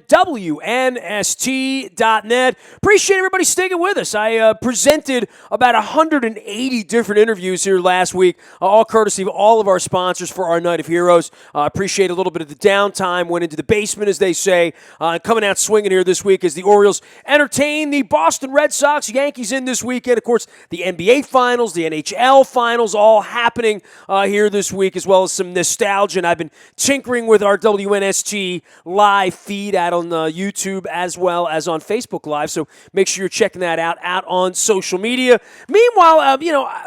at WNST.net. Appreciate everybody sticking with us. I presented about 180 different interviews here last week, all courtesy of all of our sponsors for our Night of Heroes. Appreciate a little bit of the downtime, went into the basement, as they say, coming out swinging here this week as the Orioles entertain the Boston Red Sox. Yankees in this weekend. Of course, the NBA Finals, the NHL Finals, all happening here this week, as well as some nostalgia. And I've been tinkering with our WNST live feed out on YouTube as well as on Facebook Live. So make sure you're checking that out on social media. Meanwhile,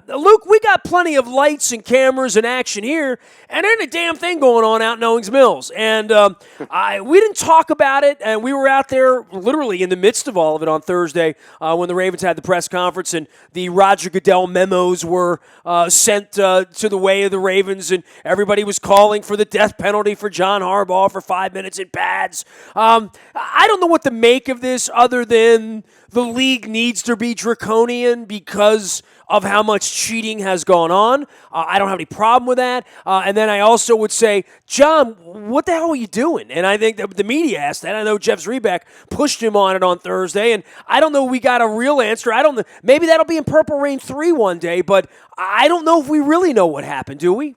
Luke, we got plenty of lights and cameras and action here, and there ain't a damn thing going on out in Owings Mills. And we didn't talk about it, and we were out there literally in the midst of all of it on Thursday when the Ravens had the press conference and the Roger Goodell memos were sent to the way of the Ravens, and everybody was calling for the death penalty for John Harbaugh for 5 minutes in pads. I don't know what to make of this other than the league needs to be draconian because of how much cheating has gone on. I don't have any problem with that. And then I also would say, John, what the hell are you doing? And I think that the media asked that. I know Jeff Zrebeck pushed him on it on Thursday, and I don't know if we got a real answer. I don't know. Maybe that'll be in Purple Rain 3 one day, but I don't know if we really know what happened, do we?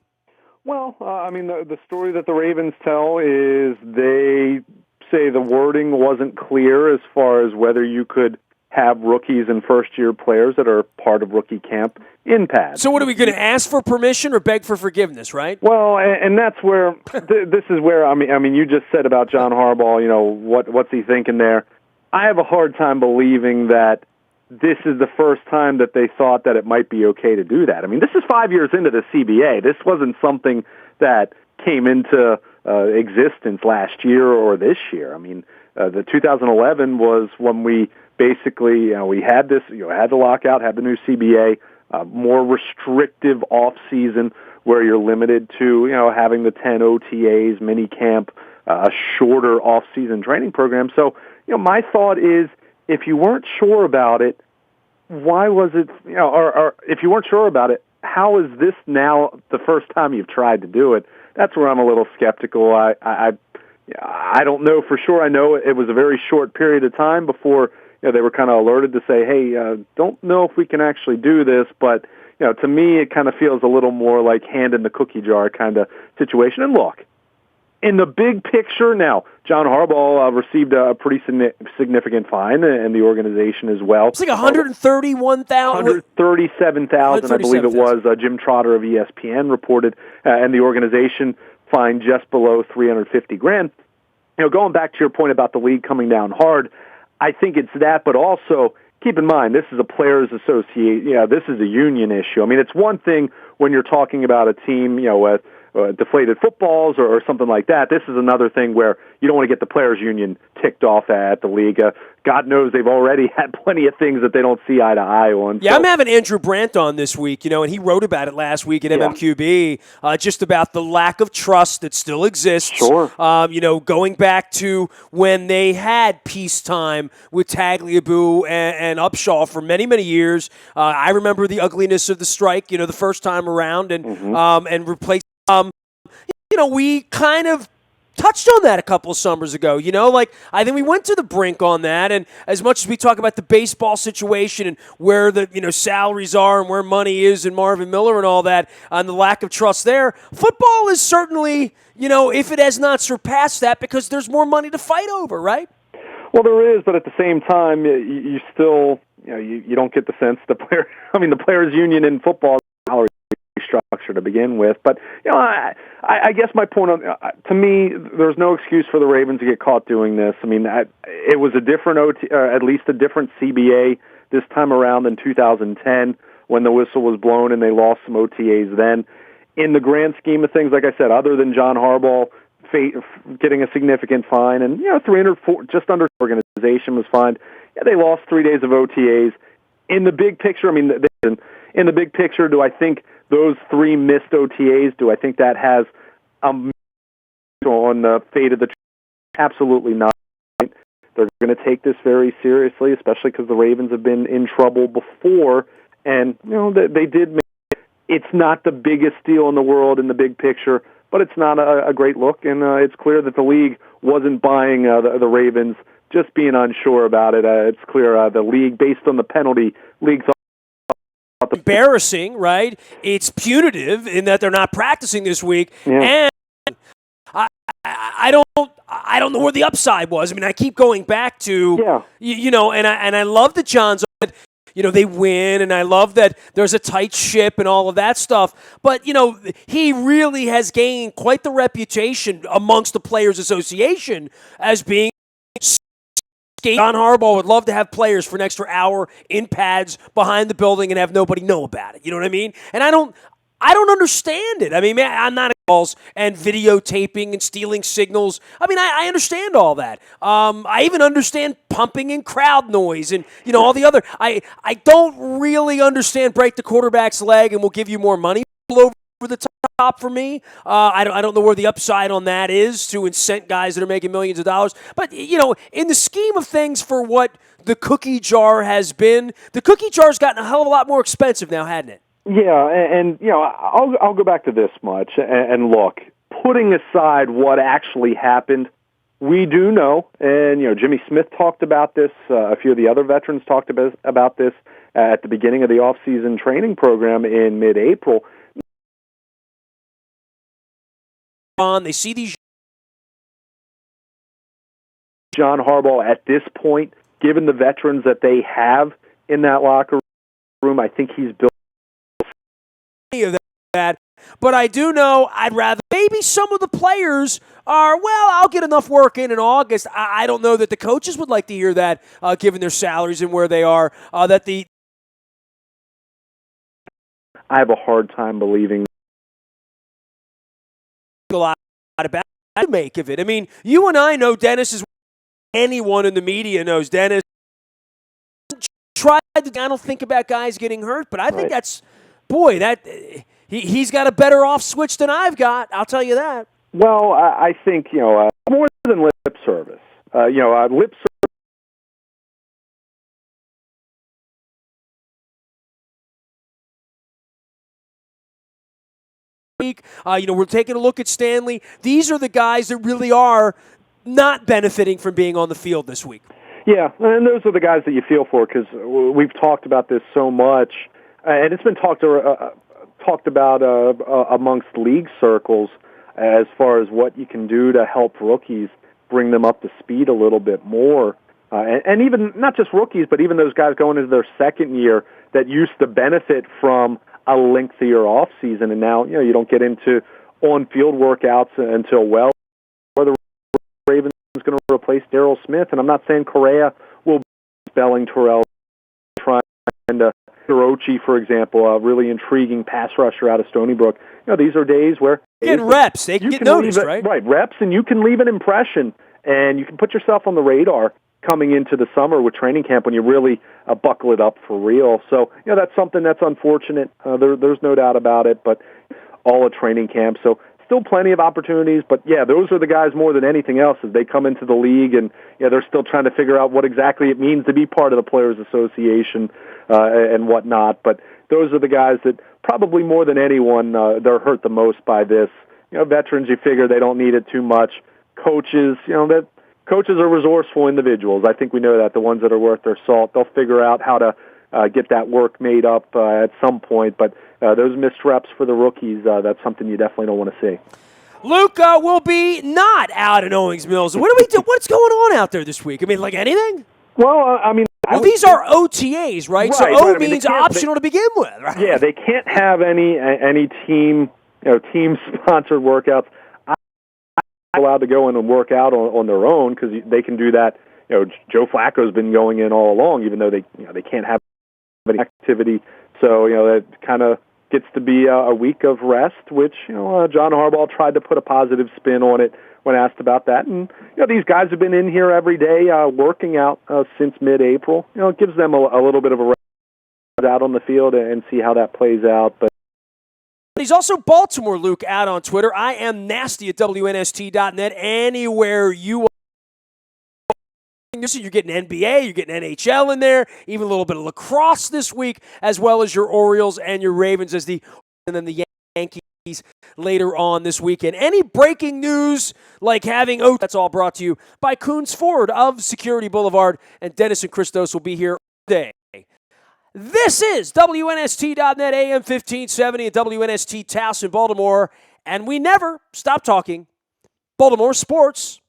Well, the story that the Ravens tell is they say the wording wasn't clear as far as whether you could have rookies and first-year players that are part of rookie camp in pads. So what are we going to ask for permission or beg for forgiveness, right? Well, and that's where this is where I mean you just said about John Harbaugh, what's he thinking there? I have a hard time believing that this is the first time that they thought that it might be okay to do that. I mean, this is 5 years into the CBA. This wasn't something that came into existence last year or this year. I mean, the 2011 was when we basically, we had this, had the lockout, had the new CBA, more restrictive off season where you're limited to, having the 10 OTAs, mini camp, a shorter off season training program. So, my thought is, if you weren't sure about it, why was it, or if you weren't sure about it, how is this now the first time you've tried to do it? That's where I'm a little skeptical. I don't know for sure. I know it was a very short period of time before they were kind of alerted to say, hey, don't know if we can actually do this, but to me it kind of feels a little more like hand in the cookie jar kind of situation. And look, in the big picture now, John Harbaugh received a pretty significant fine, and the organization as well. It's like $137,000, I believe it was. Jim Trotter of ESPN reported, and the organization fined just below $350,000. Going back to your point about the league coming down hard, I think it's that, but also keep in mind this is a players' association. This is a union issue. I mean, it's one thing when you're talking about a team, with deflated footballs or something like that. This is another thing where you don't want to get the players' union ticked off at the league. God knows they've already had plenty of things that they don't see eye to eye on. Yeah, so I'm having Andrew Brandt on this week, and he wrote about it last week at MMQB, just about the lack of trust that still exists. Sure. Going back to when they had peacetime with Tagliabue and Upshaw for many, many years. I remember the ugliness of the strike, the first time around, and replaced. We kind of touched on that a couple of summers ago, I think we went to the brink on that, and as much as we talk about the baseball situation and where the, salaries are and where money is and Marvin Miller and all that, and the lack of trust there, football is certainly, if it has not surpassed that, because there's more money to fight over, right? Well, there is, but at the same time, you still, you don't get the sense the players' union in football salary structure to begin with. But I guess my point to me, there's no excuse for the Ravens to get caught doing this. I mean, it was a different at least a different CBA this time around in 2010 when the whistle was blown and they lost some OTAs then. In the grand scheme of things, like I said, other than John Harbaugh getting a significant fine and 304 just under organization was fined, they lost 3 days of OTAs. In the big picture, in the big picture, do I think those 3 missed OTAs, do I think that has on the fate of the absolutely not. They're going to take this very seriously, especially because the Ravens have been in trouble before, and they did. It's not the biggest deal in the world in the big picture, but it's not a great look, and it's clear that the league wasn't buying the Ravens, just being unsure about it. It's clear the league, based on the penalty, league thought embarrassing, right? It's punitive in that they're not practicing this week, and I don't know where the upside was. I mean, I keep going back to and I love that John's. They win, and I love that there's a tight ship and all of that stuff. But, he really has gained quite the reputation amongst the Players Association as being John Harbaugh would love to have players for an extra hour in pads behind the building and have nobody know about it. You know what I mean? And I don't understand it. I mean, I'm not calls and videotaping and stealing signals. I mean, I understand all that. I even understand pumping and crowd noise and, all the other. I don't really understand break the quarterback's leg and we'll give you more money over the top for me. I don't know where the upside on that is to incent guys that are making millions of dollars. But, in the scheme of things for what the cookie jar has been, the cookie jar's gotten a hell of a lot more expensive now, hadn't it? Yeah, and I'll go back to this much, and look, putting aside what actually happened, we do know, and Jimmy Smith talked about this, a few of the other veterans talked about this at the beginning of the off-season training program in mid-April. They see these John Harbaugh at this point, given the veterans that they have in that locker room, I think he's built of that, but I do know I'd rather maybe some of the players are, I'll get enough work in August. I don't know that the coaches would like to hear that, given their salaries and where they are, I have a hard time believing a lot about to make of it. I mean, you and I know Dennis is anyone in the media knows Dennis. I don't think about guys getting hurt, but I think that's he's got a better off switch than I've got. I'll tell you that. Well, I think more than lip service. Lip service. We're taking a look at Stanley. These are the guys that really are not benefiting from being on the field this week. Yeah, and those are the guys that you feel for because we've talked about this so much, and it's been talked about amongst league circles as far as what you can do to help rookies bring them up to speed a little bit more. And even not just rookies, but even those guys going into their second year that used to benefit from a lengthier off season, and now you don't get into on-field workouts until the Ravens is going to replace Darryl Smith, and I'm not saying Correa will be spelling Terrell, trying to Hirochi, for example, a really intriguing pass rusher out of Stony Brook. These are days where get reps, they can get noticed, right? Right, reps, and you can leave an impression, and you can put yourself on the radar coming into the summer with training camp when you really buckle it up for real. So, that's something that's unfortunate. There's no doubt about it, but all at training camp. So still plenty of opportunities, but those are the guys more than anything else as they come into the league, and they're still trying to figure out what exactly it means to be part of the Players Association and whatnot. But those are the guys that probably more than anyone, they're hurt the most by this. Veterans, you figure they don't need it too much. Coaches, coaches are resourceful individuals. I think we know that. The ones that are worth their salt, they'll figure out how to get that work made up at some point. But those missed reps for the rookies, that's something you definitely don't want to see. Luke will be not out in Owings Mills. What do we do? What's going on out there this week? I mean, like anything? Well, these are OTAs, right? So O means optional to begin with, right? Yeah, they can't have any team team-sponsored workouts. Allowed to go in and work out on their own because they can do that. Joe Flacco's been going in all along, even though they can't have any activity. So that kind of gets to be a week of rest, which John Harbaugh tried to put a positive spin on it when asked about that. And these guys have been in here every day working out since mid-April. It gives them a little bit of a rest out on the field and see how that plays out. But he's also Baltimore Luke out on Twitter. I am nasty at WNST.net. Anywhere you are. You're getting NBA, you're getting NHL in there, even a little bit of lacrosse this week, as well as your Orioles and your Ravens and then the Yankees later on this weekend. Any breaking news like having that's all brought to you by Coons Ford of Security Boulevard, and Dennis and Christos will be here today. This is WNST.net AM 1570 and WNST Taos in Baltimore, and we never stop talking Baltimore sports.